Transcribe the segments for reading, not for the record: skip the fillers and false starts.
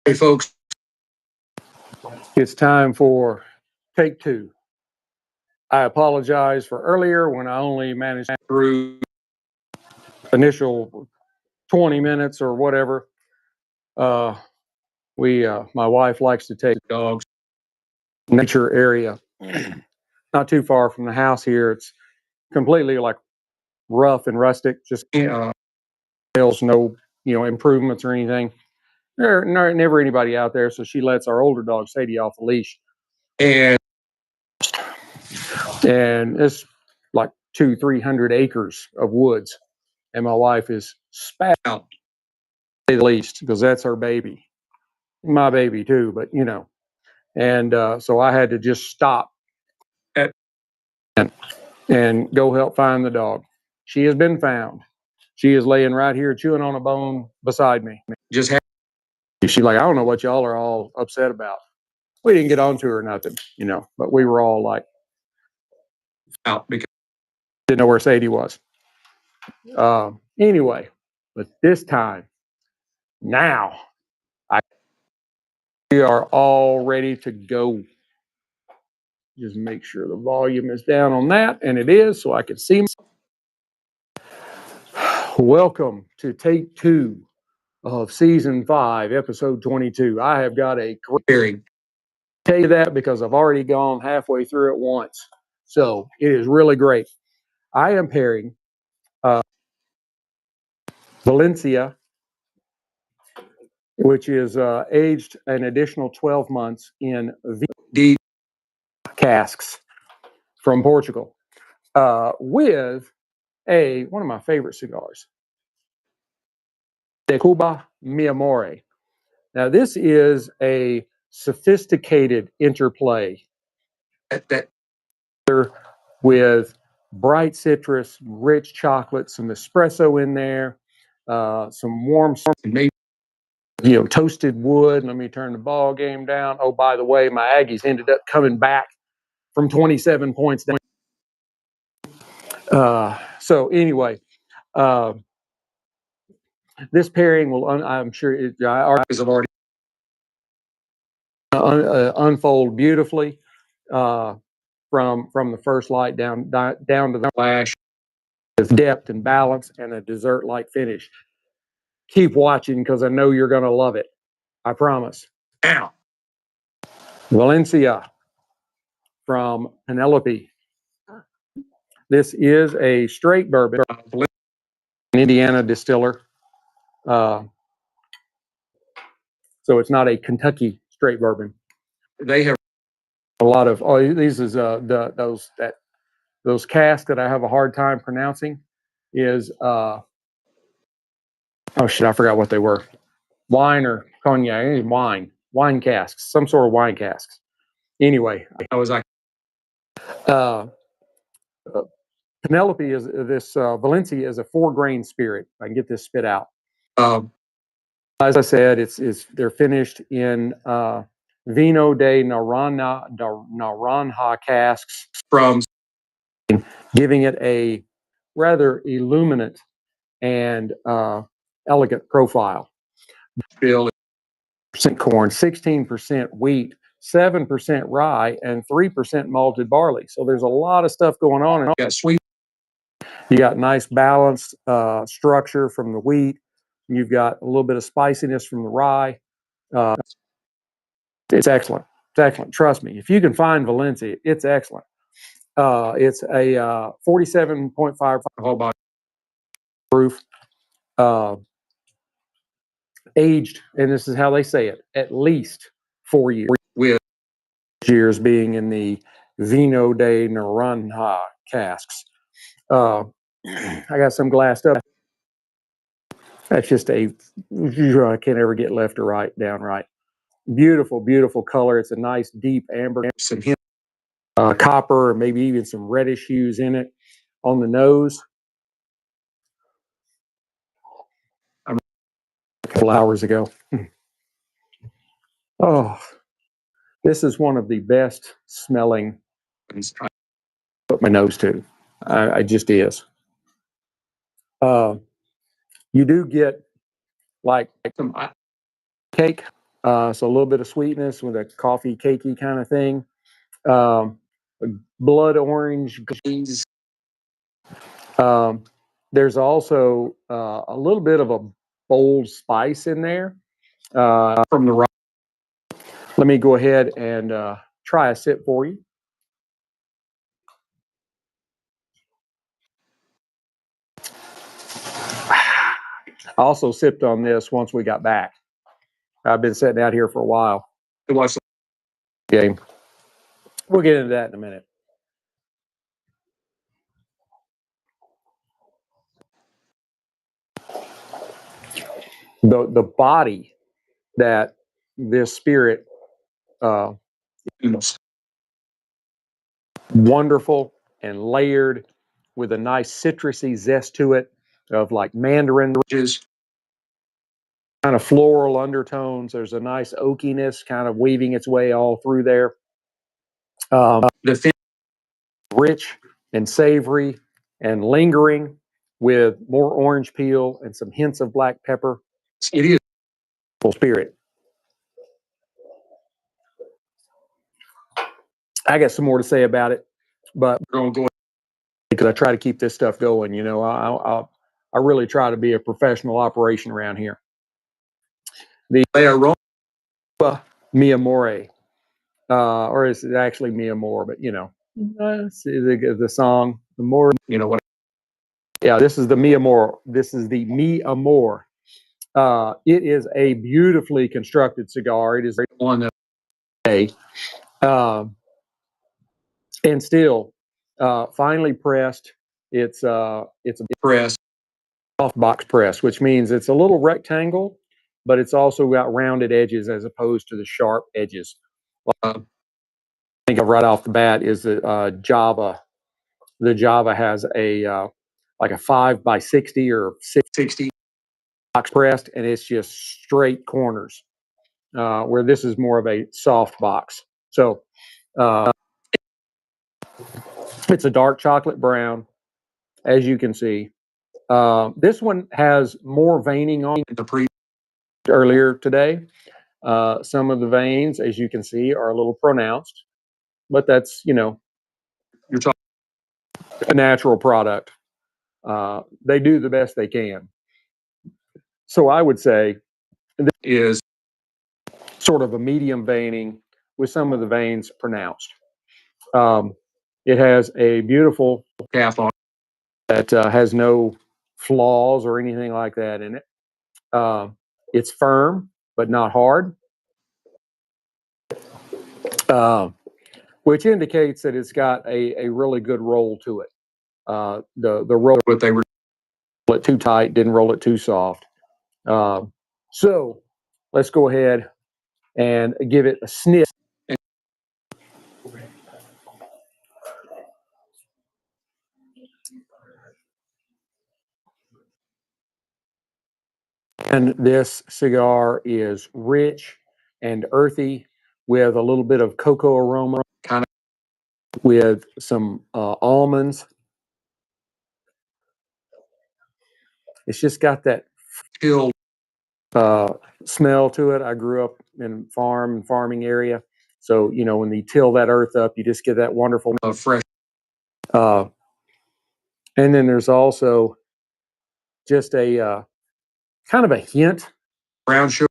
Hey folks, it's time for take two. I apologize for earlier when I only managed through initial 20 minutes or whatever. My wife likes to take dogs nature area, not too far from the house here. It's completely like rough and rustic, just there's no improvements or anything. There's never anybody out there, so she lets our older dog Sadie off the leash, and it's like 200-300 acres of woods, and my wife is spat out, to say the least, because that's her baby, my baby too. But and so I had to just stop and go help find the dog. She has been found. She is laying right here chewing on a bone beside me. She's like, I don't know what y'all are all upset about. We didn't get onto her or nothing, but we were all like out because we didn't know where Sadie was. Anyway, but this time, now, we are all ready to go. Just make sure the volume is down on that, and it is, so I can see. Welcome to take two of season 5, episode 22. I have got a great tell you that because I've already gone halfway through it once, so it is really great. I am pairing Valencia, which is aged an additional 12 months in V casks from Portugal, with one of my favorite cigars, de Cuba, Mi Amor. Now, this is a sophisticated interplay with bright citrus, rich chocolate, some espresso in there, some warm, maybe toasted wood. Let me turn the ball game down. Oh, by the way, my Aggies ended up coming back from 27 points down. So anyway, this pairing will, I'm sure, our eyes have already unfold beautifully from the first light down to the flash, with depth and balance and a dessert-like finish. Keep watching because I know you're going to love it. I promise. Ow. Valencia from Penelope. This is a straight bourbon, an Indiana distiller. So it's not a Kentucky straight bourbon. They have a lot of these is those casks that I have a hard time pronouncing is oh shit, I forgot what they were. Wine or cognac, wine casks, some sort of wine casks. Anyway, I was like, Penelope is this Valencia is a 4-grain spirit. I can get this spit out. As I said, they're finished in Vino de Naranja casks, from giving it a rather illuminate and elegant profile. Bill, corn, 16% wheat, 7% rye, and 3% malted barley. So there's a lot of stuff going on. And you got sweet. You got nice balanced structure from the wheat. You've got a little bit of spiciness from the rye. It's excellent. It's excellent. Trust me. If you can find Valencia, it's excellent. It's a 47.5 whole body proof, aged, and this is how they say it, at least 4 years, with years being in the Vino de Naranja casks. I got some glassed up. That's just I can't ever get left or right down right. Beautiful, beautiful color. It's a nice deep amber, some hint, copper, or maybe even some reddish hues in it on the nose. A couple hours ago. Oh, this is one of the best smelling. I put my nose to. I just is. You do get like some cake So a little bit of sweetness with a coffee cakey kind of thing. Um, blood orange glaze. There's also a little bit of a bold spice in there from the rye. Let me go ahead and try a sip for you. I also sipped on this once we got back. I've been sitting out here for a while. To watch the game. We'll get into that in a minute. The body that this spirit wonderful and layered with a nice citrusy zest to it of like mandarin, kind of floral undertones. There's a nice oakiness kind of weaving its way all through there. The rich and savory and lingering with more orange peel and some hints of black pepper. It is full spirit. I got some more to say about it, but we're going to go because I try to keep this stuff going. You know, I really try to be a professional operation around here. The Aroma Mi Amore, or is it actually Mi Amor? But you know, the song, the more you know what. Yeah, this is the Mi Amor. This is the Mi Amor. It is a beautifully constructed cigar. It is one that, and still finely pressed. It's a press, soft box press, which means it's a little rectangle, but it's also got rounded edges as opposed to the sharp edges. I think of right off the bat is the Java. The Java has a like a 5x60 or 660 box pressed, and it's just straight corners. Where this is more of a soft box. So it's a dark chocolate brown, as you can see. This one has more veining on it than earlier today. Some of the veins, as you can see, are a little pronounced, but that's, you know, you're talking a natural product. They do the best they can. So I would say this is sort of a medium veining with some of the veins pronounced. It has a beautiful cap on it that has no flaws or anything like that in it. It's firm but not hard, which indicates that it's got a really good roll to it. The roll, but they roll it too tight, didn't roll it too soft. So let's go ahead and give it a sniff. And this cigar is rich and earthy with a little bit of cocoa aroma, kind of with some almonds. It's just got that chilled smell to it. I grew up in farming area. So, you know, when you till that earth up, you just get that wonderful fresh. And then there's also just a kind of a hint brown sugar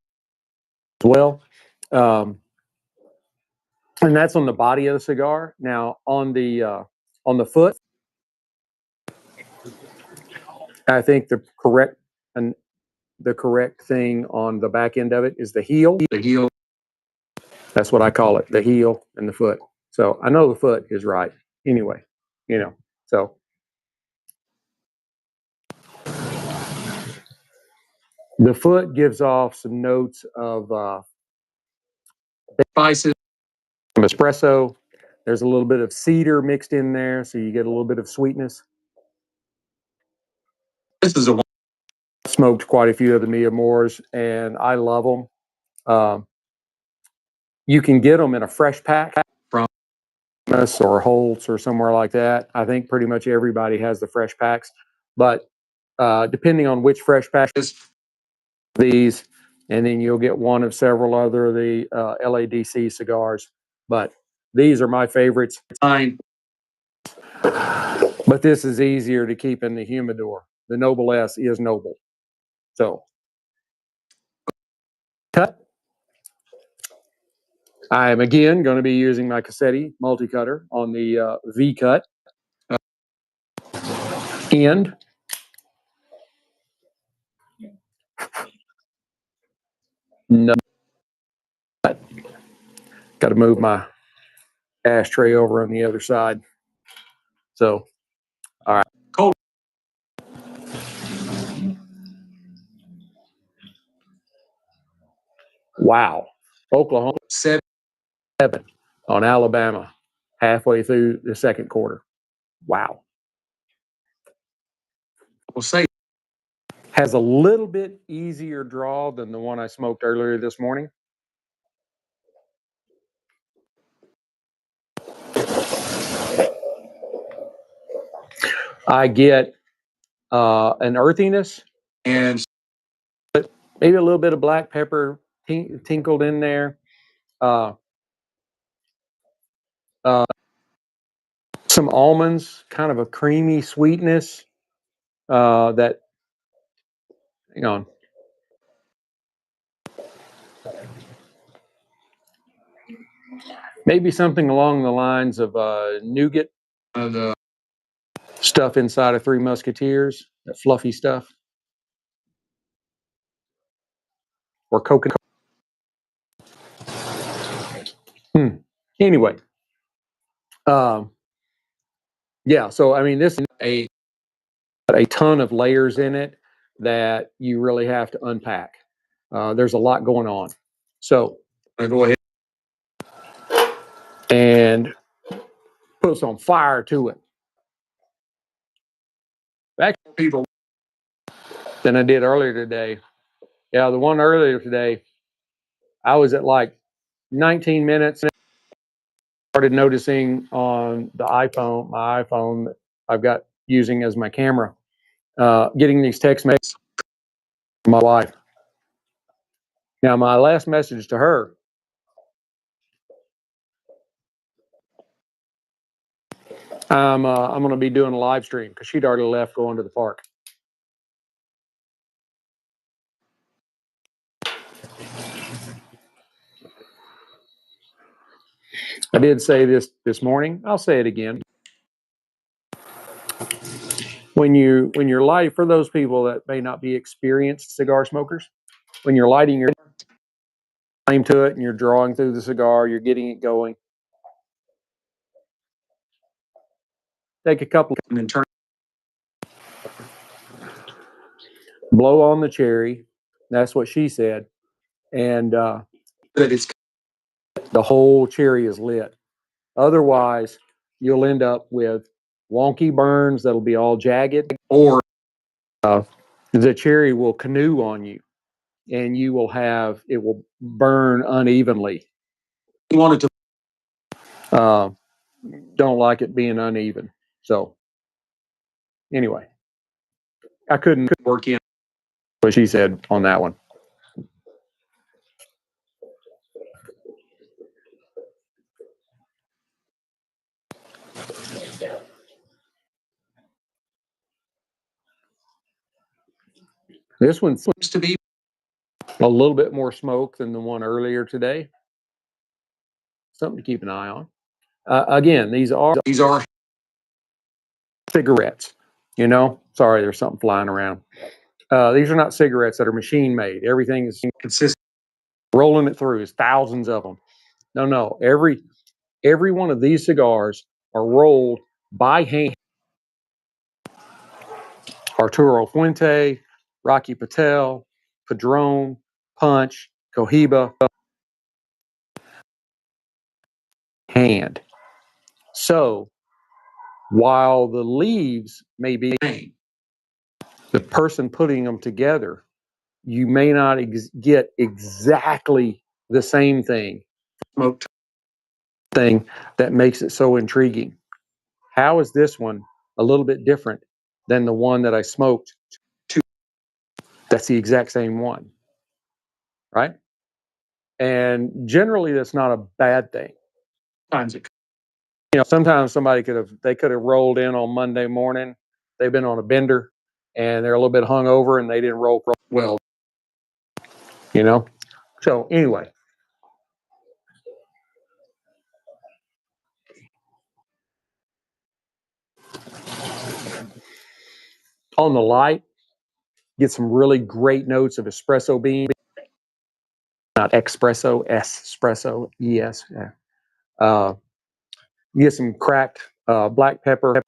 as well. And that's on the body of the cigar. Now on the foot, I think the correct thing on the back end of it is the heel. The heel. That's what I call it, the heel and the foot. So I know the foot is right anyway, you know. So the foot gives off some notes of spices, some espresso. There's a little bit of cedar mixed in there, so you get a little bit of sweetness. This is a smoked quite a few of the Mi Amors, and I love them. You can get them in a fresh pack from us or Holtz or somewhere like that. I think pretty much everybody has the fresh packs, but depending on which fresh pack is these, and then you'll get one of several other of the LADC cigars. But these are my favorites. Fine. But this is easier to keep in the humidor. The Noble S is noble. So, cut. I am again going to be using my Cassetti multi-cutter on the V cut end. No, got to move my ashtray over on the other side. So, all right. Cold. Wow. Oklahoma 7 on Alabama halfway through the second quarter. Wow. We'll say has a little bit easier draw than the one I smoked earlier this morning. I get an earthiness and maybe a little bit of black pepper tinkled in there. Some almonds, kind of a creamy sweetness that, hang on. Maybe something along the lines of nougat, the stuff inside of Three Musketeers, that fluffy stuff. Or coconut. Anyway, yeah. So I mean, this is a ton of layers in it that you really have to unpack. There's a lot going on. So I go ahead and put some fire to it. Back to people than I did earlier today. Yeah, the one earlier today, I was at like 19 minutes. Started noticing on the iPhone, my iPhone that I've got using as my camera, getting these text messages from my wife. Now, my last message to her, I'm going to be doing a live stream because she'd already left going to the park. I did say this morning. I'll say it again. When you're lighting, for those people that may not be experienced cigar smokers, when you're lighting your flame to it and you're drawing through the cigar, you're getting it going. Take a couple and then turn. Blow on the cherry. That's what she said. And that it's the whole cherry is lit. Otherwise, you'll end up with wonky burns that'll be all jagged, or the cherry will canoe on you, and it will burn unevenly. You want it to. Don't like it being uneven. So anyway, I couldn't work in what she said on that one. This one seems to be a little bit more smoke than the one earlier today. Something to keep an eye on. Again, these are cigarettes. You know, sorry, there's something flying around. These are not cigarettes that are machine made. Everything is consistent. Rolling it through is thousands of them. No. Every one of these cigars are rolled by hand. Arturo Fuente, Rocky Patel, Padron, Punch, Cohiba, hand. So while the leaves may be the person putting them together, you may not get exactly the same thing. Smoked thing that makes it so intriguing. How is this one a little bit different than the one that I smoked? That's the exact same one. right? And generally, that's not a bad thing. Sometimes somebody could have rolled in on Monday morning. They've been on a bender, and they're a little bit hungover, and they didn't roll well. So anyway, on the light, get some really great notes of espresso bean, not espresso, espresso, es. You get some cracked black pepper.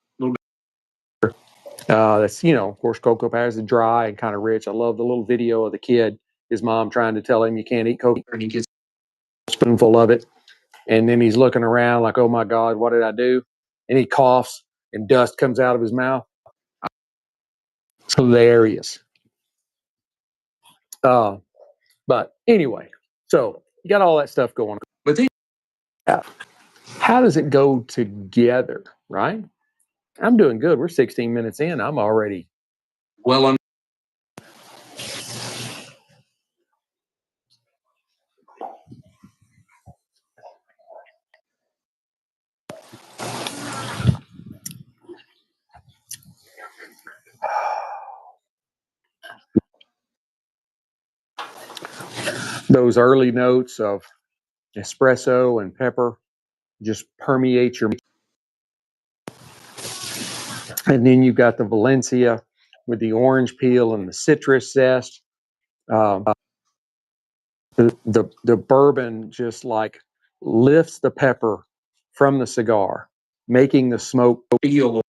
That's, of course, cocoa powder is dry and kind of rich. I love the little video of the kid, his mom trying to tell him you can't eat cocoa, and he gets a spoonful of it. And then he's looking around like, oh my God, what did I do? And he coughs and dust comes out of his mouth. It's hilarious. But anyway, so you got all that stuff going on. But then, how does it go together, right? I'm doing good. We're 16 minutes in. I'm already well on. Those early notes of espresso and pepper just permeate your. And then you've got the Valencia with the orange peel and the citrus zest. The bourbon just like lifts the pepper from the cigar, making the smoke feel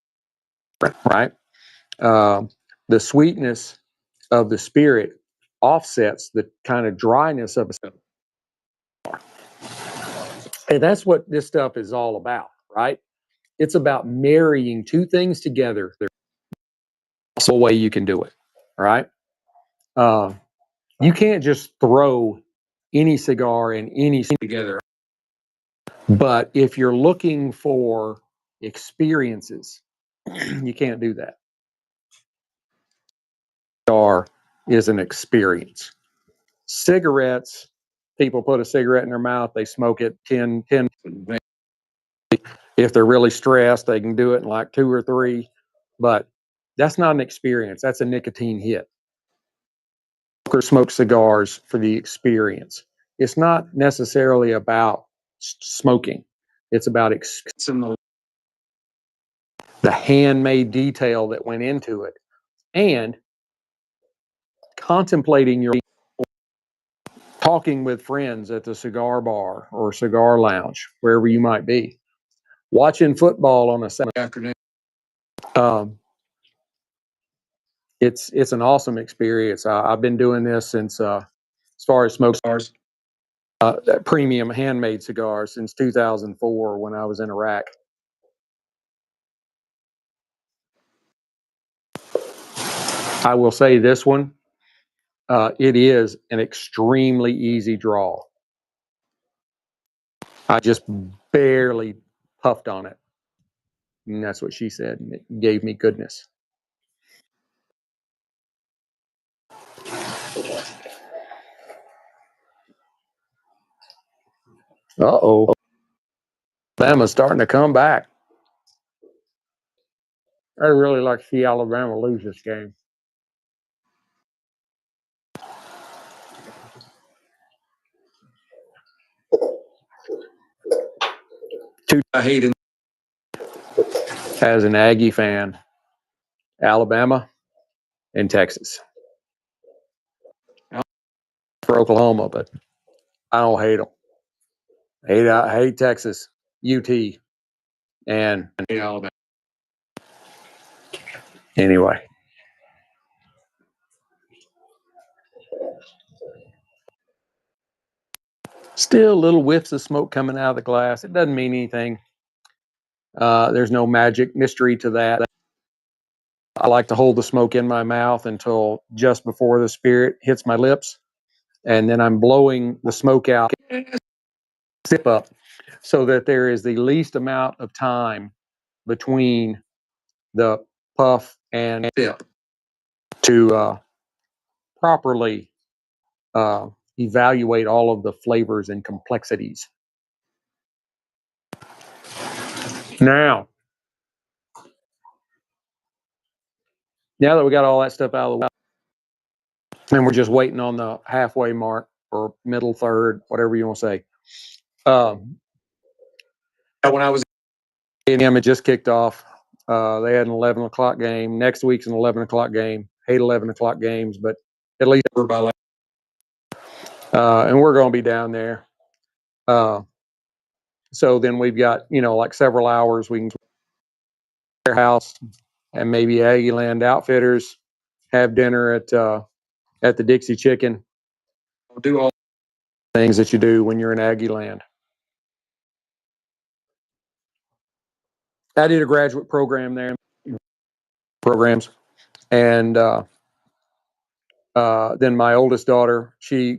right. The sweetness of the spirit offsets the kind of dryness of a cigar. And that's what this stuff is all about, right? It's about marrying two things together. There's also a way you can do it, right? You can't just throw any cigar and any together. But if you're looking for experiences, you can't do that. Cigar is an experience. Cigarettes, people put a cigarette in their mouth, they smoke it 10. If they're really stressed, they can do it in like 2 or 3. But that's not an experience. That's a nicotine hit. Smokers smoke cigars for the experience. It's not necessarily about smoking. It's about experiencing the handmade detail that went into it and contemplating your talking with friends at the cigar bar or cigar lounge, wherever you might be, watching football on a Saturday afternoon. It's an awesome experience. I've been doing this since, as far as smoke cigars, premium handmade cigars since 2004 when I was in Iraq. I will say this one, it is an extremely easy draw. I just barely puffed on it. And that's what she said. And it gave me goodness. Uh-oh. Alabama's starting to come back. I'd really like to see Alabama lose this game. I hate it. As an Aggie fan, Alabama and Texas. For Oklahoma, but I don't hate them. I hate Texas, UT, and Alabama. Anyway. Still little whiffs of smoke coming out of the glass. It doesn't mean anything. There's no magic mystery to that. I like to hold the smoke in my mouth until just before the spirit hits my lips. And then I'm blowing the smoke out, sip up, so that there is the least amount of time between the puff and sip to properly evaluate all of the flavors and complexities. Now that we got all that stuff out of the way, and we're just waiting on the halfway mark or middle third, whatever you want to say. When I was in it just kicked off. They had an 11 o'clock game. Next week's an 11 o'clock game. Hate 11 o'clock games, but at least we're by and we're going to be down there. So then we've got, like several hours. We can go to their house and maybe Aggieland Outfitters, have dinner at the Dixie Chicken. Do all the things that you do when you're in Aggieland. I did a graduate program there, programs, and then my oldest daughter, she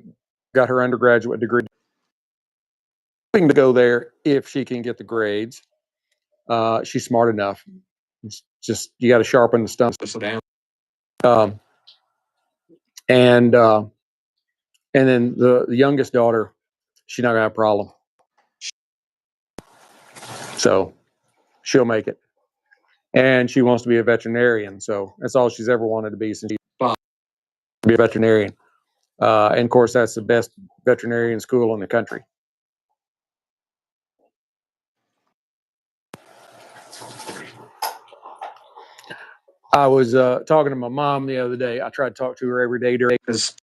got her undergraduate degree. To go there if she can get the grades. She's smart enough. It's just you got to sharpen the stumps. And then the youngest daughter, she's not gonna have a problem. So she'll make it. And she wants to be a veterinarian. So that's all she's ever wanted to be since she's be a veterinarian. And of course, that's the best veterinarian school in the country. I was talking to my mom the other day. I try to talk to her every day because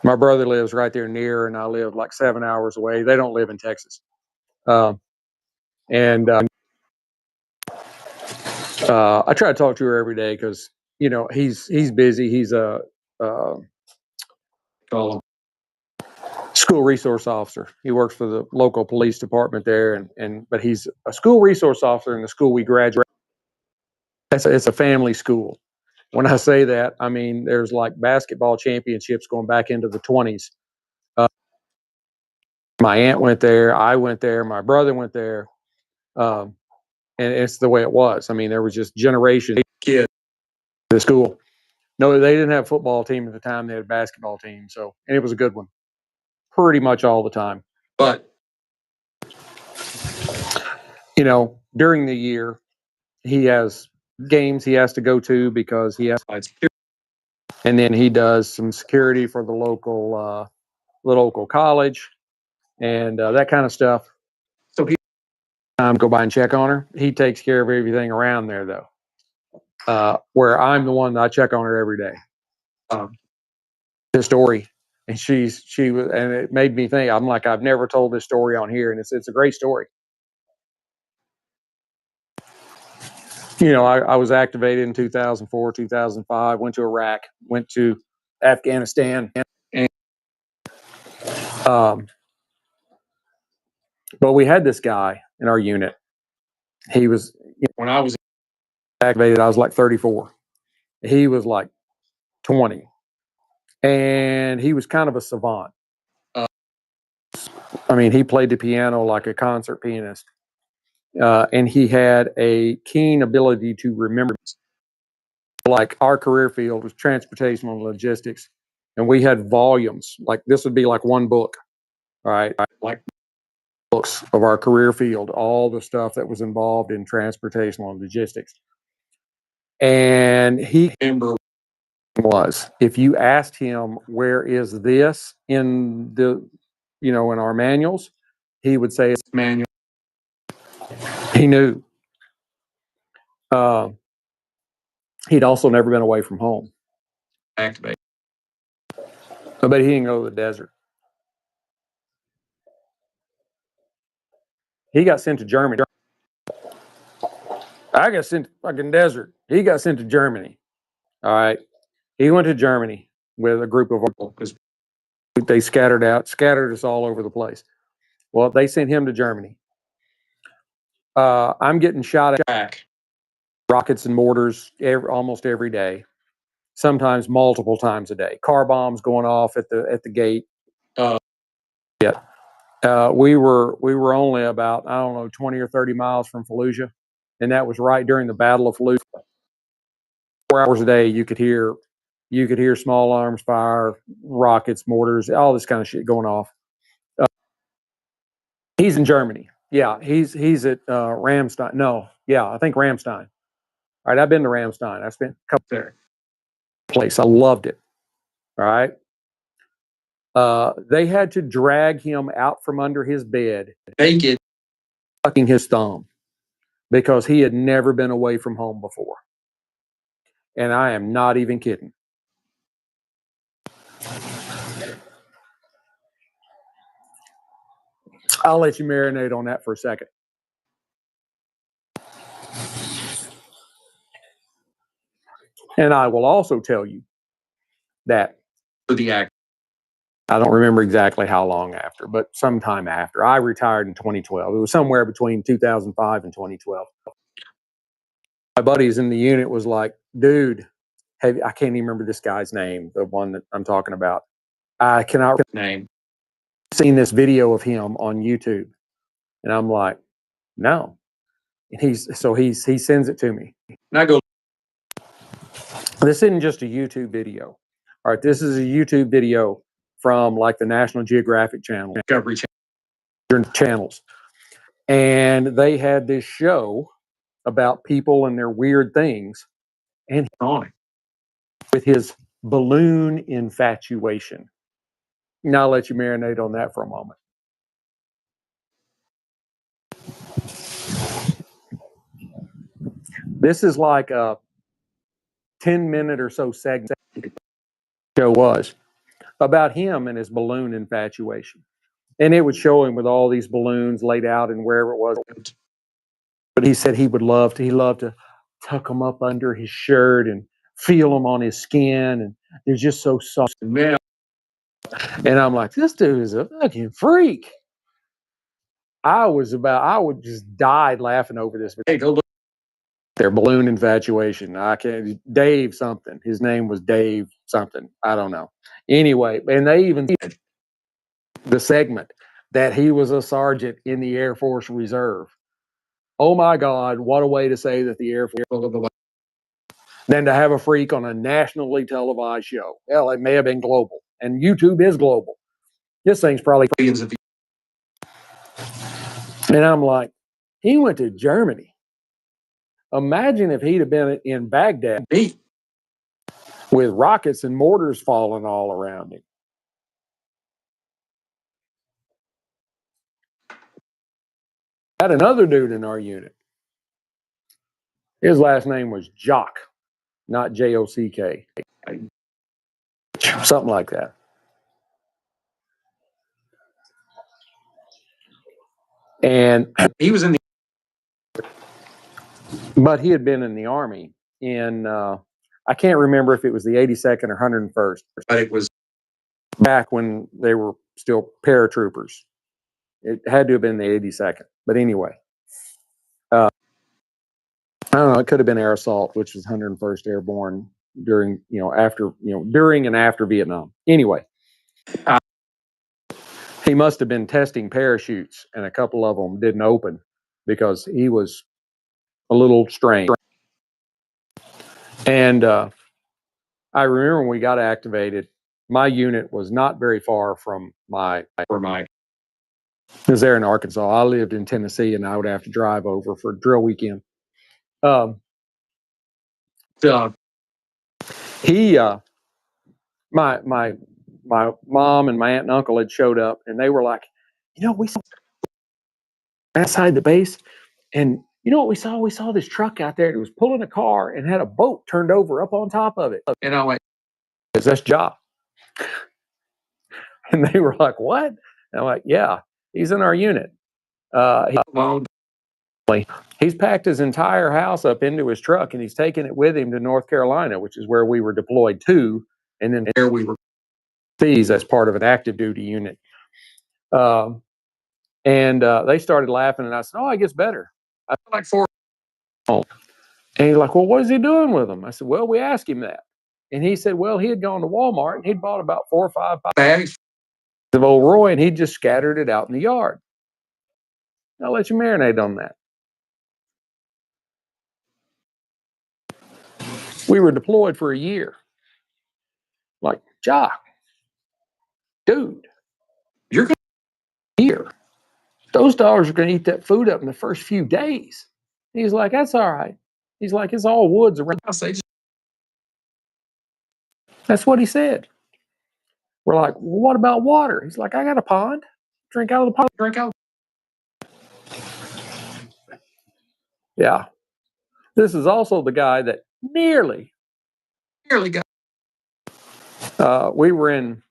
my brother lives right there near, and I live like 7 hours away. They don't live in Texas. I try to talk to her every day because, he's busy. He's a school resource officer. He works for the local police department there, but he's a school resource officer in the school we graduated. It's a family school. When I say that, I mean there's like basketball championships going back into the 20s. My aunt went there. I went there. My brother went there. And it's the way it was. I mean, there was just generations of kids at the school. No, they didn't have a football team at the time. They had a basketball team. And it was a good one pretty much all the time. But, during the year, he has games he has to go to because he has security. And then he does some security for the local college and that kind of stuff. So he go by and check on her. He takes care of everything around there, though. Where I'm the one that I check on her every day. This story, and she was, and it made me think. I'm like, I've never told this story on here, and it's a great story. I was activated in 2004, 2005. Went to Iraq, went to Afghanistan, and but we had this guy in our unit. He was when I was activated, I was like 34. He was like 20. And he was kind of a savant. I mean, he played the piano like a concert pianist. And he had a keen ability to remember. Like our career field was transportation and logistics. And we had volumes. Like this would be like one book. All right. Like books of our career field, all the stuff that was involved in transportation and logistics. And he was, if you asked him, where is this in the, in our manuals, he would say it's manual. He knew. He'd also never been away from home. Activate. But he didn't go to the desert. He got sent to Germany. I got sent to fucking desert. He got sent to Germany. All right. He went to Germany with a group of people because they scattered us all over the place. Well, they sent him to Germany. I'm getting shot at rockets and mortars almost every day, sometimes multiple times a day. Car bombs going off at the gate. We were only about 20 or 30 miles from Fallujah, and that was right during the Battle of Fallujah. 4 hours a day, you could hear You could hear small arms fire, rockets, mortars, all this kind of shit going off. He's in Germany. Yeah, he's at Ramstein. No, yeah, I think Ramstein. All right, I've been to Ramstein. I spent a couple there. Place, I loved it. All right. They had to drag him out from under his bed, naked, sucking his thumb, because he had never been away from home before. And I am not even kidding. I'll let you marinate on that for a second. And I will also tell you that for the act, I don't remember exactly how long after, but sometime after. I retired in 2012. It was somewhere between 2005 and 2012. My buddies in the unit was like, dude, I can't even remember this guy's name, the one that I'm talking about. I cannot remember his name. Seen this video of him on YouTube. And I'm like, no. And he sends it to me. And I go, this isn't just a YouTube video. All right, this is a YouTube video from like the National Geographic Channel, Discovery channels. And they had this show about people and their weird things. And on with his balloon infatuation. Now I'll let you marinate on that for a moment. This is like a 10-minute or so segment show was about him and his balloon infatuation. And it would show him with all these balloons laid out and wherever it was. But he said he loved to tuck them up under his shirt and feel them on his skin. And they're just so soft. And I'm like, this dude is a fucking freak. I would just died laughing over this. Hey, go look. Their balloon infatuation. I can't. Dave something. His name was Dave something. I don't know. Anyway, and they even the segment that he was a sergeant in the Air Force Reserve. Oh my God! What a way to say that the Air Force. Than to have a freak on a nationally televised show. Hell, it may have been global, and YouTube is global. This thing's probably billions of views. And I'm like, he went to Germany. Imagine if he'd have been in Baghdad with rockets and mortars falling all around him. Had another dude in our unit. His last name was Jock, not Jock. Something like that. And he was in the, but he had been in the Army in, I can't remember if it was the 82nd or 101st, but it was back when they were still paratroopers. It had to have been the 82nd. But anyway, I don't know, it could have been Air Assault, which was 101st Airborne during, during and after Vietnam. Anyway, he must have been testing parachutes, and a couple of them didn't open because he was a little strange. And I remember when we got activated, my unit was not very far from my. It was there in Arkansas. I lived in Tennessee, and I would have to drive over for drill weekend. He, my mom and my aunt and uncle had showed up, and they were like, we saw outside the base, and you know what we saw? We saw this truck out there. It was pulling a car and had a boat turned over up on top of it. And I went, that's Jock. And they were like, what? And I'm like, yeah, he's in our unit. He's packed his entire house up into his truck, and he's taken it with him to North Carolina, which is where we were deployed to. And then there we were as part of an active duty unit. And they started laughing, and I said, oh, it gets better. I feel like four. And he's like, well, what is he doing with them? I said, well, we asked him that. And he said, well, he had gone to Walmart, and he'd bought about 4 or 5 bags of Old Roy, and he just scattered it out in the yard. I'll let you marinate on that. We were deployed for a year. Like, Jock, dude, you're going to here. Those dogs are going to eat that food up in the first few days. He's like, that's all right. He's like, it's all woods around. That's what he said. We're like, well, what about water? He's like, I got a pond. Drink out of the pond. Drink out. Yeah. This is also the guy that nearly got. We were in,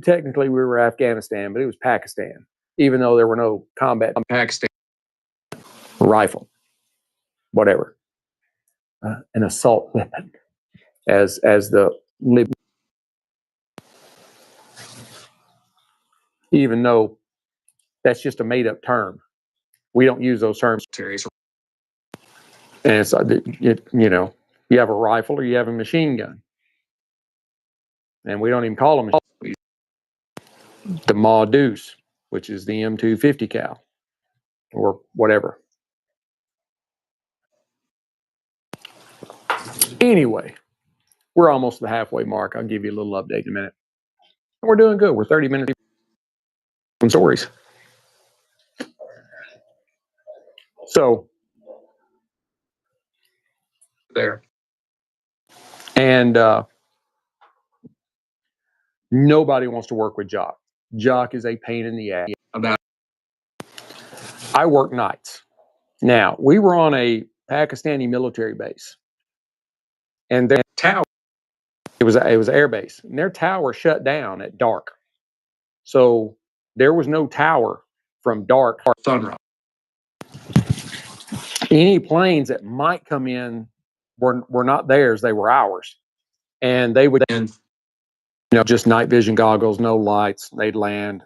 technically we were Afghanistan, but it was Pakistan, even though there were no combat. Pakistan. Rifle. Whatever. An assault weapon. As the lib. Even though that's just a made up term. We don't use those terms. And it's, you know, you have a rifle or you have a machine gun. And we don't even call them the Ma Deuce, which is the M250 cal or whatever. Anyway, we're almost the halfway mark. I'll give you a little update in a minute. We're doing good. We're 30 minutes from stories. So there. And nobody wants to work with Jock. Jock is a pain in the ass. I work nights. Now, we were on a Pakistani military base. And their tower, it was air base. And their tower shut down at dark. So there was no tower from dark to sunrise. Any planes that might come in were not theirs, they were ours. And they would, you know, just night vision goggles, no lights, they'd land.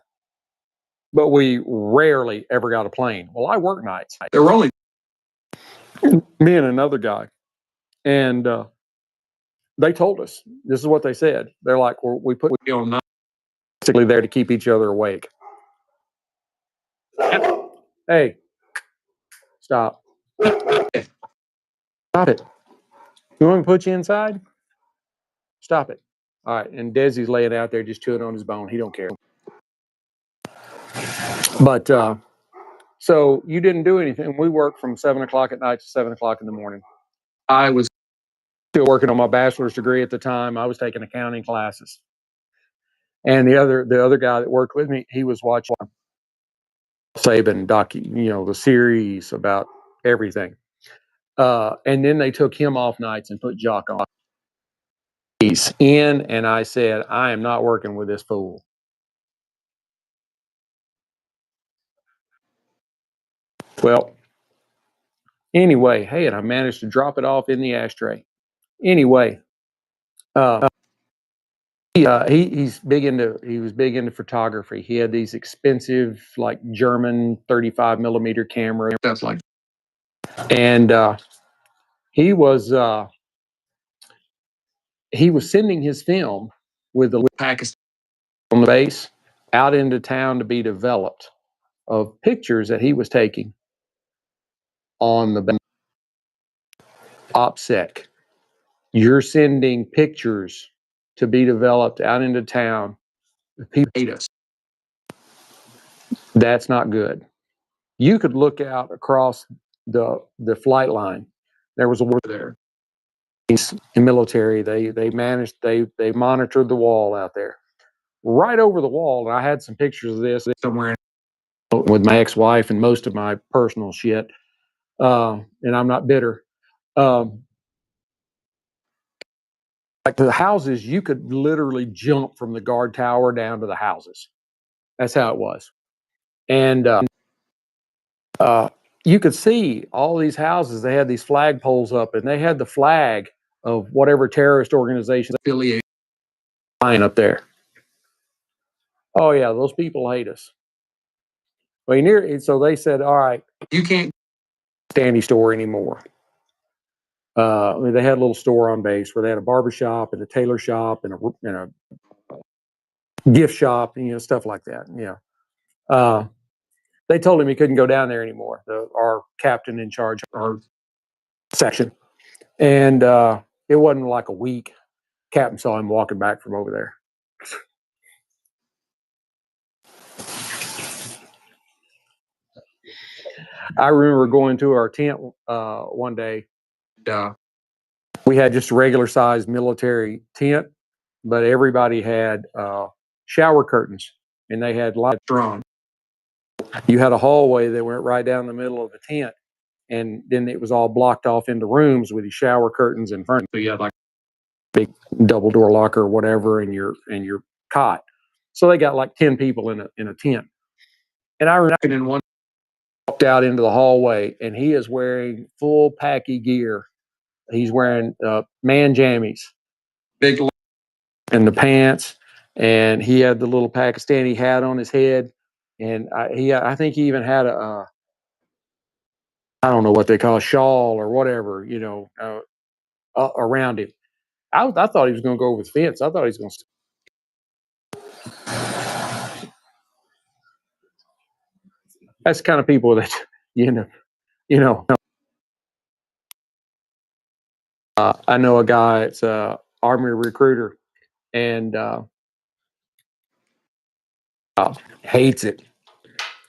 But we rarely ever got a plane. Well, I work nights. There were only me and another guy. And they told us, this is what they said. They're like, we put you on night, basically there to keep each other awake. Hey, stop. Stop it. You want me to put you inside? Stop it. All right. And Desi's laying out there just chewing on his bone. He don't care. But so you didn't do anything. We worked from 7 o'clock at night to 7 o'clock in the morning. I was still working on my bachelor's degree at the time. I was taking accounting classes. And the other guy that worked with me, he was watching Saban you know, the series about everything. And then they took him off nights and put Jock on. He's in, and I said, I am not working with this fool. Well, anyway, hey, and I managed to drop it off in the ashtray. Anyway, he was big into photography. He had these expensive, like German 35 millimeter camera. That's like, and he was sending his film with the Pakistan on the base out into town to be developed of pictures that he was taking on the OPSEC. You're sending pictures to be developed out into town. People hate us. That's not good. You could look out across the flight line. There was a war there. In military, they monitored the wall out there. Right over the wall, and I had some pictures of this somewhere with my ex-wife and most of my personal shit. And I'm not bitter. Like the houses, you could literally jump from the guard tower down to the houses. That's how it was. And you could see all these houses. They had these flag poles up, and they had the flag of whatever terrorist organization affiliated lying up there. Oh yeah, those people hate us. Well, so they said, all right, you can't Standy store anymore. I mean, they had a little store on base where they had a barber shop and a tailor shop and a gift shop, and, you know, stuff like that. Yeah. They told him he couldn't go down there anymore. Our captain in charge of our section, and it wasn't like a week. Captain saw him walking back from over there. I remember going to our tent one day. We had just a regular sized military tent, but everybody had shower curtains, and they had lights on. You had a hallway that went right down the middle of the tent, and then it was all blocked off into rooms with your shower curtains in front. So you had like a big double door locker or whatever, and your cot. So they got like 10 people in a tent. And I remember in one walked out into the hallway, and he is wearing full packy gear. He's wearing man jammies, big, and the pants, and he had the little Pakistani hat on his head, and I think he even had a I don't know what they call a shawl or whatever, around him. I thought he was going to go over the fence. I thought he was going to. That's the kind of people that you know. I know a guy. It's a Army recruiter, and hates it.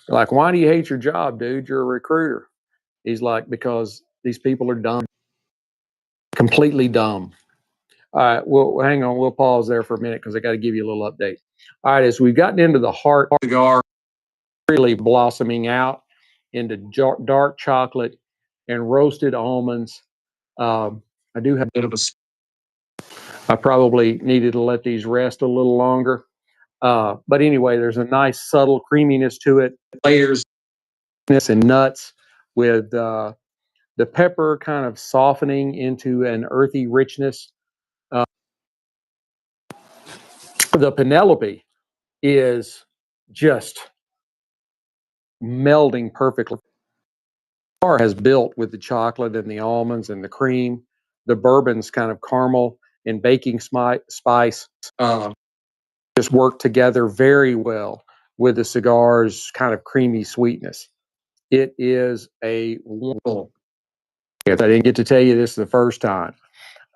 Like, why do you hate your job, dude? You're a recruiter. He's like, because these people are dumb, completely dumb. All right, well, hang on. We'll pause there for a minute because I got to give you a little update. All right, as we've gotten into the heart cigar, really blossoming out into dark chocolate and roasted almonds. I do have a bit of I probably needed to let these rest a little longer. But anyway, there's a nice subtle creaminess to it. Layers and nuts with the pepper kind of softening into an earthy richness. The Penelope is just melding perfectly. The bar has built with the chocolate and the almonds and the cream. The bourbon's kind of caramel and baking spice just work together very well with the cigar's kind of creamy sweetness. It is a wonderful. If I didn't get to tell you this the first time,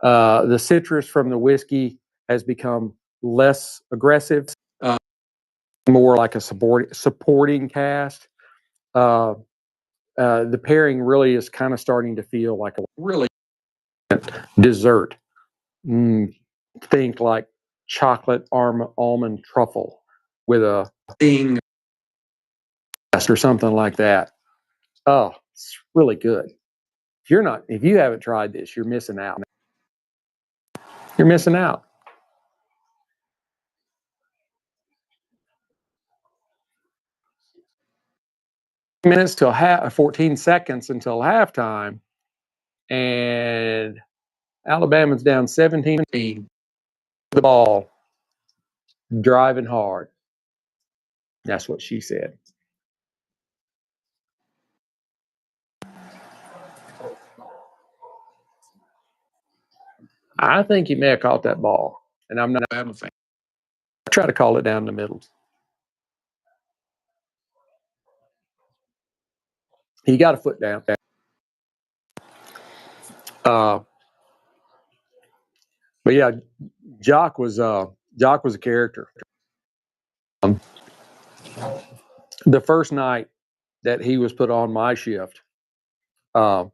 the citrus from the whiskey has become less aggressive, more like a supporting cast. The pairing really is kind of starting to feel like a really dessert. Think like chocolate almond truffle with a thing or something like that. Oh, it's really good. If you haven't tried this, you're missing out. You're missing out. Minutes till 14 seconds until halftime, and Alabama's down 17. The ball, driving hard. That's what she said. I think he may have caught that ball, and I'm not a Alabama fan. I try to call it down the middle. He got a foot down. But yeah, Jock was a character. The first night that he was put on my shift, and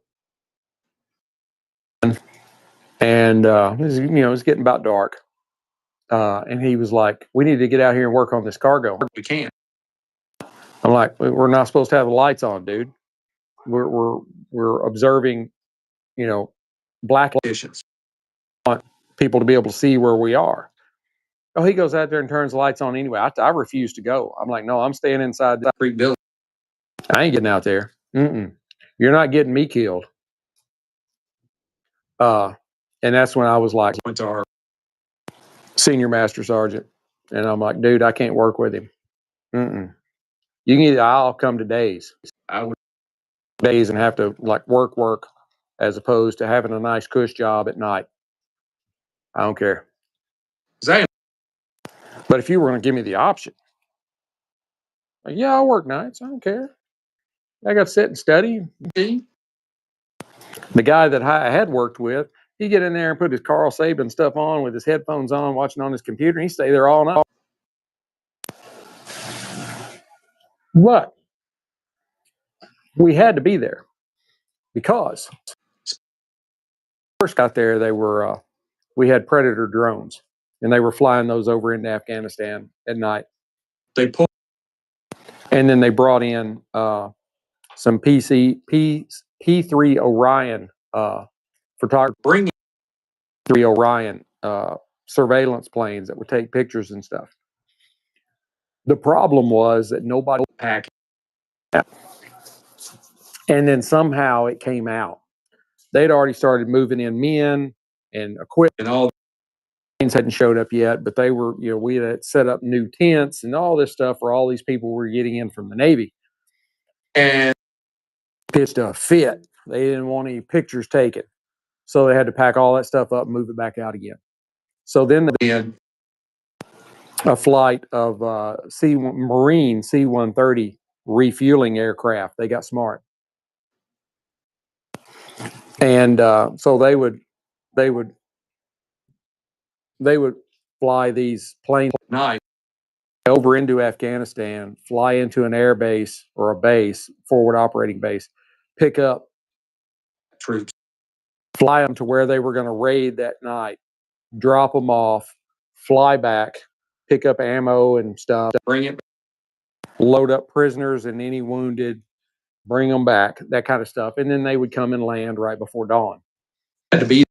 it was getting about dark, and he was like, "We need to get out here and work on this cargo. We can't." I'm like, "We're not supposed to have the lights on, dude. We're observing, black conditions. I want people to be able to see where we are." Oh, he goes out there and turns the lights on anyway. I refuse to go. I'm like, "No, I'm staying inside the street building. I ain't getting out there. You're not getting me killed." And that's when I was like, went to our senior master sergeant, and I'm like, "Dude, I can't work with him. You can either I'll come to days. I would days and have to like work, as opposed to having a nice cush job at night. I don't care. But if you were going to give me the option, like, yeah, I'll work nights. I don't care. I got to sit and study." The guy that I had worked with, He'd get in there and put his Carl Saban stuff on with his headphones on, watching on his computer, and he'd stay there all night. But we had to be there because first got there, they were we had Predator drones, and they were flying those over into Afghanistan at night. They pulled, and then they brought in some P3 Orion photography, bringing 3 Orion surveillance planes that would take pictures and stuff. The problem was that nobody packed, and then somehow it came out. They'd already started moving in men and equipment, and all the planes hadn't showed up yet, but they were, you know, we had set up new tents and all this stuff for all these people were getting in from the Navy. And pitched a fit. They didn't want any pictures taken. So they had to pack all that stuff up and move it back out again. So then they had a flight of Marine C-130 refueling aircraft. They got smart. And so they would fly these planes at night over into Afghanistan, fly into an air base or a base, forward operating base, pick up troops, fly them to where they were going to raid that night, drop them off, fly back, pick up ammo and stuff, bring it, load up prisoners and any wounded, bring them back, that kind of stuff. And then they would come and land right before dawn. Had to be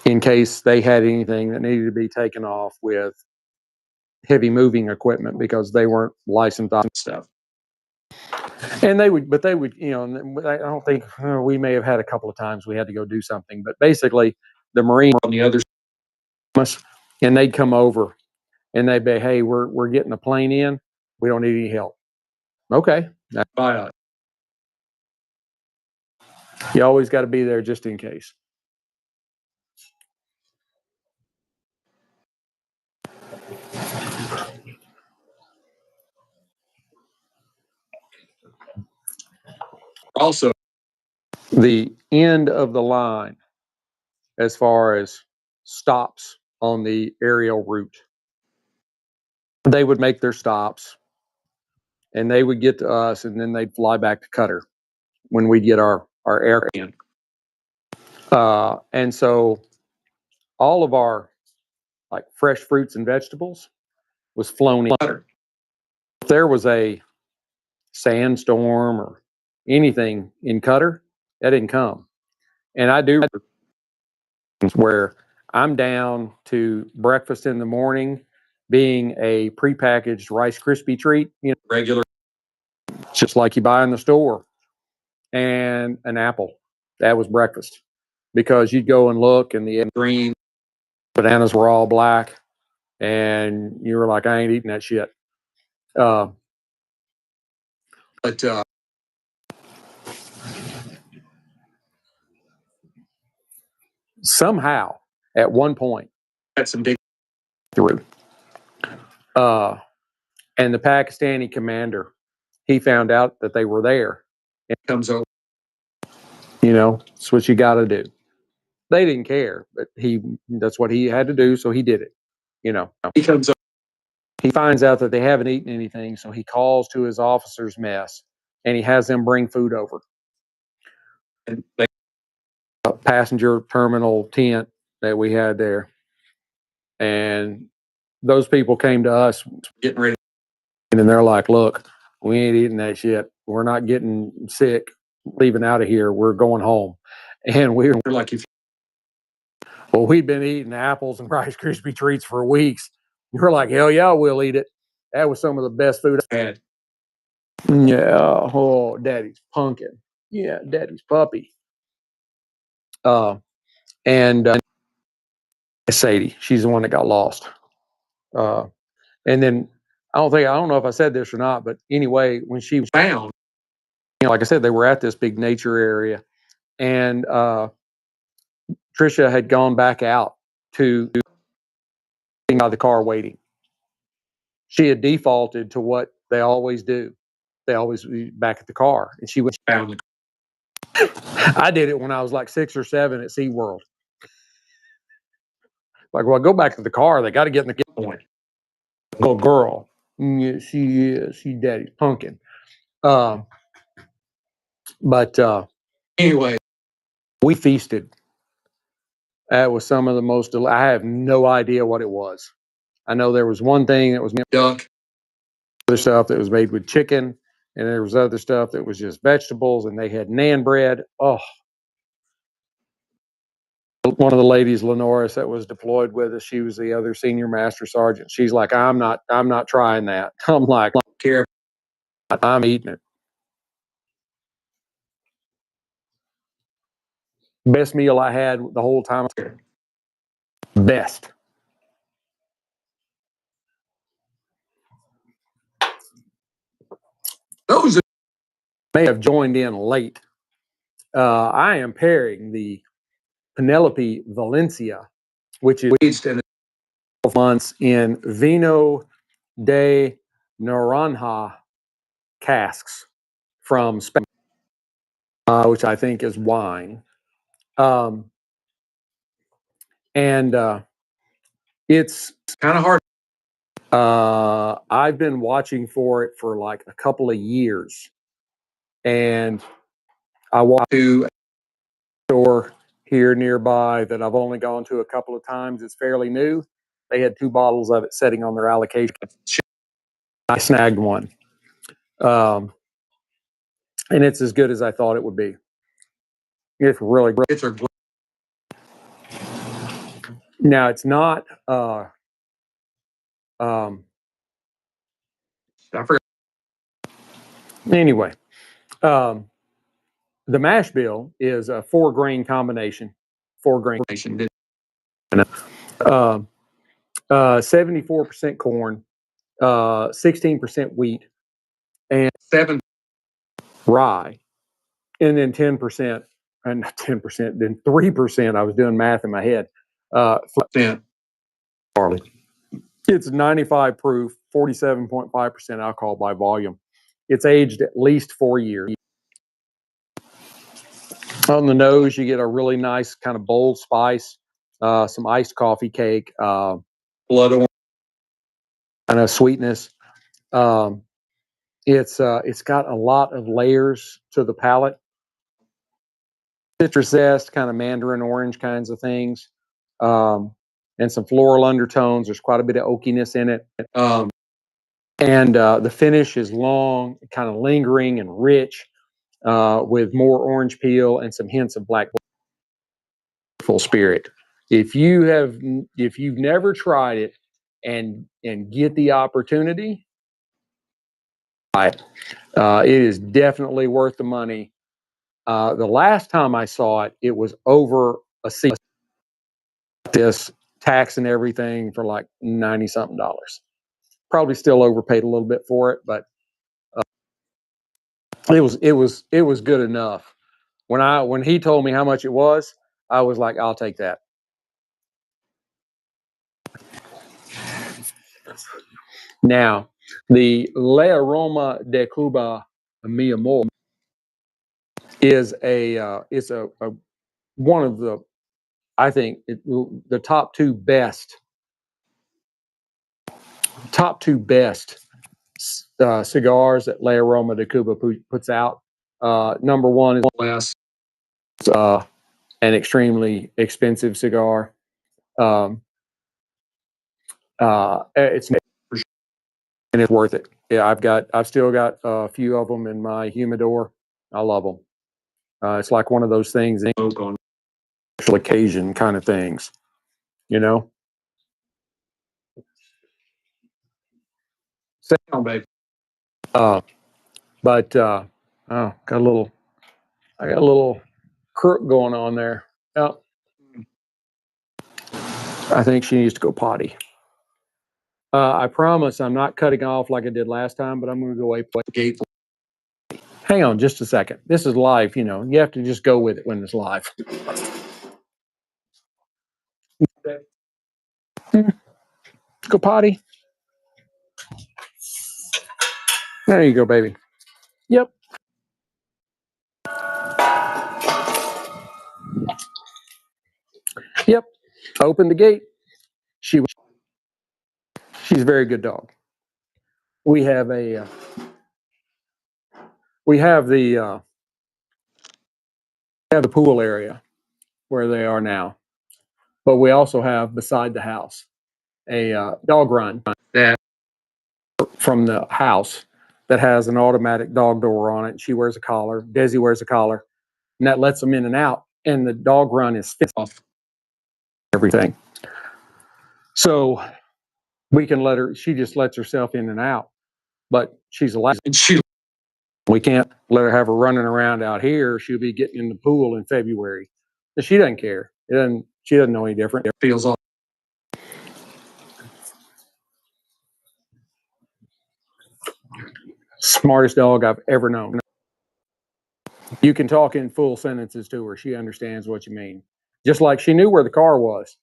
in case they had anything that needed to be taken off with heavy moving equipment because they weren't licensed on stuff. And they would, you know, I don't think we may have had a couple of times we had to go do something, but basically the Marine on the other side, and they'd come over and they'd be, hey, we're getting a plane in. We don't need any help. Okay. Bye. You always got to be there just in case. Also, the end of the line as far as stops on the aerial route, they would make their stops and they would get to us and then they'd fly back to Qatar when we'd get our air in. And so all of our like fresh fruits and vegetables was flown in. If there was a sandstorm or anything in Qatar, that didn't come. And I do where I'm down to breakfast in the morning being a prepackaged Rice Krispie treat, you know, regular, just like you buy in the store, and an apple. That was breakfast because you'd go and look and the green bananas were all black and you were like, I ain't eating that shit. But somehow at one point had some dig through. And the Pakistani commander, he found out that they were there and comes over. You know, it's what you got to do. They didn't care, but that's what he had to do. So he did it. You know, he comes over. He finds out that they haven't eaten anything. So he calls to his officers' mess and he has them bring food over. And they a passenger terminal tent that we had there. And those people came to us getting ready. And they're like, look, we ain't eating that shit. We're not getting sick, leaving out of here. We're going home. And we're like, well, we'd been eating apples and Rice Krispie treats for weeks. We're like, hell yeah, we'll eat it. That was some of the best food I had. Yeah. Oh, daddy's pumpkin. Yeah, daddy's puppy. And Sadie, she's the one that got lost. And then I don't know if I said this or not, but anyway, when she was found, you know, like I said, they were at this big nature area, and Trisha had gone back out to by the car waiting. She had defaulted to what they always do. They always be back at the car, and she went found the car. I did it when I was like 6 or 7 at SeaWorld. Like, well, go back to the car. They got to get in the point. Oh, girl. Yeah, she is. She daddy's pumpkin. But anyway, we feasted. That was some of the most. I have no idea what it was. I know there was one thing that was duck, other stuff that was made with chicken, and there was other stuff that was just vegetables, and they had naan bread. Oh, one of the ladies, Lenoris, that was deployed with us, she was the other senior master sergeant. She's like, I'm not trying that. I'm like, I don't care. I'm eating it. Best meal I had the whole time. Best. Those may have joined in late. I am pairing the Penelope Valencia, which is aged in 12 months in Vino de Naranja casks from Spain, which I think is wine. And it's kind of hard. I've been watching for it for like a couple of years, and I walked to a store here nearby that I've only gone to a couple of times. It's fairly new. They had 2 bottles of it sitting on their allocation. I snagged one, and it's as good as I thought it would be. It's really great. It's a great. Now it's not. I forgot. Anyway, the mash bill is a 4-grain combination. 4-grain. 74% corn, 16% wheat, and 7 rye, and then 10%, and not 10%, then 3%. I was doing math in my head. Barley. It's 95 proof, 47.5% alcohol by volume. It's aged at least 4 years. On the nose, you get a really nice kind of bold spice, some iced coffee cake, blood orange kind of sweetness. It's got a lot of layers to the palate. Citrus zest, kind of mandarin orange kinds of things, and some floral undertones. There's quite a bit of oakiness in it. And the finish is long, kind of lingering and rich, with more orange peel and some hints of black full spirit. If you've never tried it and get the opportunity, try it. It is definitely worth the money. The last time I saw it, it was over a seat. This tax and everything for like $90 something. Probably still overpaid a little bit for it, but it was good enough. When he told me how much it was, I was like, I'll take that. Now, the Aroma de Cuba, mi Amor, is one of the, I think the top two best cigars that La Aroma de Cuba puts out. Number one is an extremely expensive cigar. It's and it's worth it. Yeah, I've still got a few of them in my humidor. I love them. It's like one of those things that smoke on special occasion kind of things, you know. Sit down, babe. But oh, I got a little crook going on there. Oh, I think she needs to go potty. I promise I'm not cutting off like I did last time, but I'm going to go away. Gate. Hang on just a second. This is live, you know. You have to just go with it when it's live. Go potty. There you go, baby. Yep. Yep. Open the gate. she's a very good dog. We have a we have the pool area where they are now, but we also have beside the house a dog run that from the house that has an automatic dog door on it. She wears a collar. Desi wears a collar, and that lets them in and out. And the dog run is fit off everything, so we can let her. She just lets herself in and out, but she's allowed. We can't let her have her running around out here. She'll be getting in the pool in February. But she doesn't care. She doesn't know any different. It feels all. Smartest dog I've ever known. You can talk in full sentences to her. She understands what you mean. Just like she knew where the car was.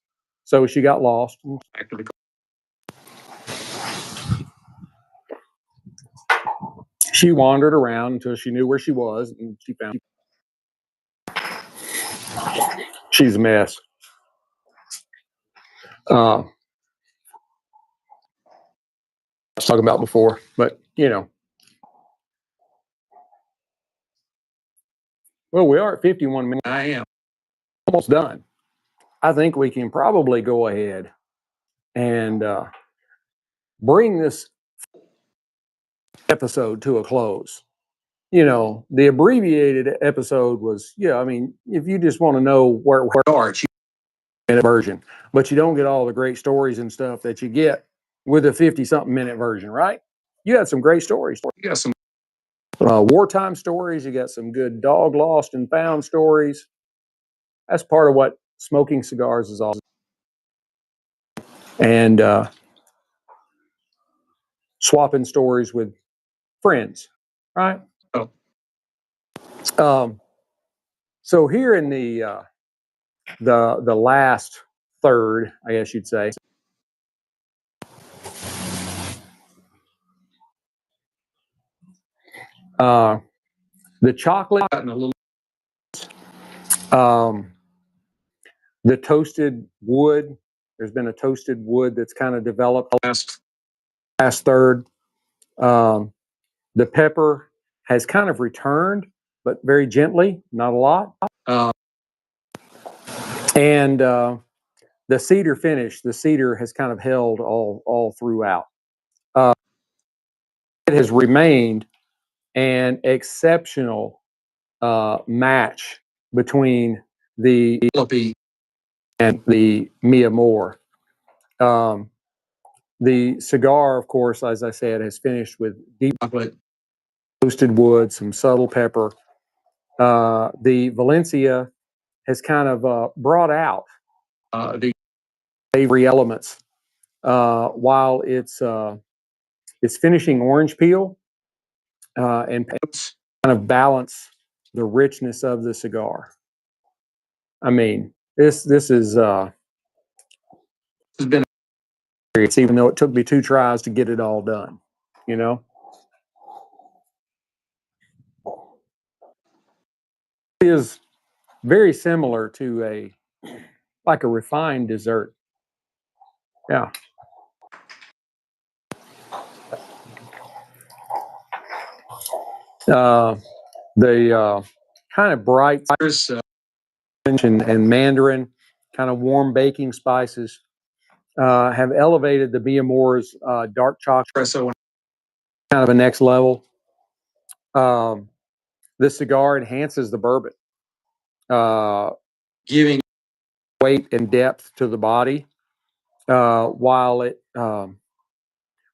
So she got lost. She wandered around until she knew where she was, and she found. She's a mess. I was talking about before, but you know. Well, we are at 51 minutes. I am almost done. I think we can probably go ahead and bring this episode to a close. You know, the abbreviated episode was, yeah, I mean, if you just want to know where we are, it's a version, but you don't get all the great stories and stuff that you get with a 50-something minute version, right? You got some great stories. You got some wartime stories. You got some good dog lost and found stories. That's part of what smoking cigars is all about. And swapping stories with friends, right? So here in the last third, I guess you'd say, the chocolate, the toasted wood. There's been a toasted wood that's kind of developed last third. The pepper has kind of returned, but very gently, not a lot. And the cedar finish, the cedar has kind of held all throughout. It has remained an exceptional match between the Penelope and the Amor. The cigar, of course, as I said, has finished with deep chocolate, toasted wood, some subtle pepper. The Valencia has kind of brought out the savory elements while it's finishing orange peel and kind of balance the richness of the cigar. I mean, this has been a experience, even though it took me 2 tries to get it all done. You know, it is very similar to a refined dessert. Yeah. The kind of bright and mandarin, kind of warm baking spices have elevated the Amor's dark chocolate espresso kind of a next level. The cigar enhances the bourbon, giving weight and depth to the body, while the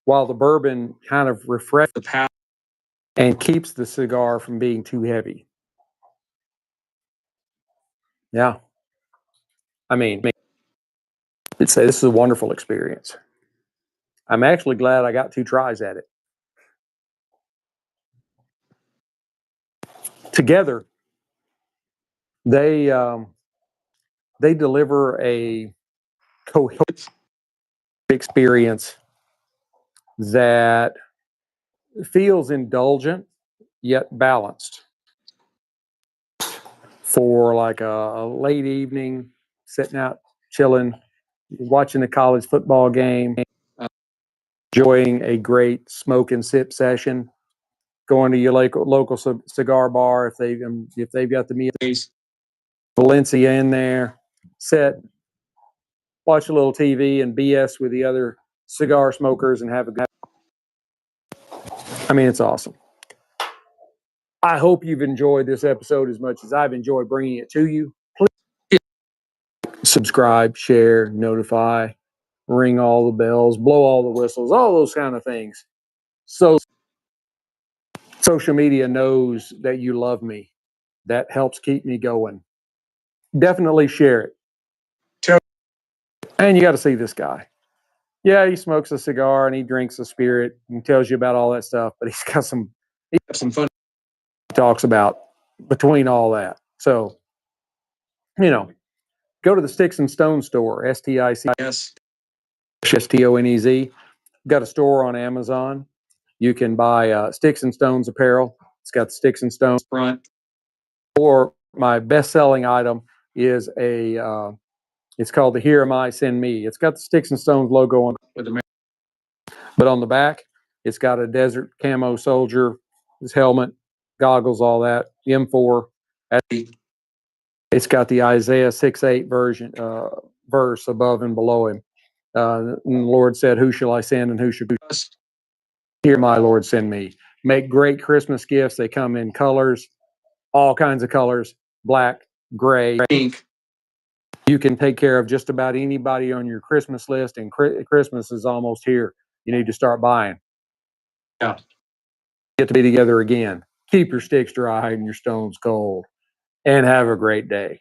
bourbon kind of refreshes the palate and keeps the cigar from being too heavy. Yeah, I mean, this is a wonderful experience. I'm actually glad I got 2 tries at it. Together, they deliver a coherent experience that feels indulgent yet balanced for like a late evening, sitting out chilling, watching the college football game, enjoying a great smoke and sip session, going to your local cigar bar if they've got the meal Valencia in there, sit, watch a little TV and BS with the other cigar smokers and have a good. I mean, it's awesome. I hope you've enjoyed this episode as much as I've enjoyed bringing it to you. Please subscribe, share, notify, ring all the bells, blow all the whistles, all those kind of things. So social media knows that you love me. That helps keep me going. Definitely share it. And you got to see this guy. Yeah, he smokes a cigar and he drinks a spirit and tells you about all that stuff, but he's got some fun he talks about between all that. So, go to the Sticks-n-Stonez store, STICS-STONEZ. Got a store on Amazon. You can buy Sticks-n-Stonez apparel. It's got the Sticks-n-Stonez front. Or my best-selling item is it's called the Here Am I, Send Me. It's got the Sticks-n-Stonez logo on it, but on the back, it's got a desert camo soldier, his helmet, goggles, all that, M4. It's got the Isaiah 6:8 verse above and below him. And the Lord said, "Who shall I send and who should be? Here, my Lord, send me." Make great Christmas gifts. They come in colors, all kinds of colors, black, gray, pink. You can take care of just about anybody on your Christmas list, and Christmas is almost here. You need to start buying. Yeah. Get to be together again. Keep your sticks dry and your stones cold, and have a great day.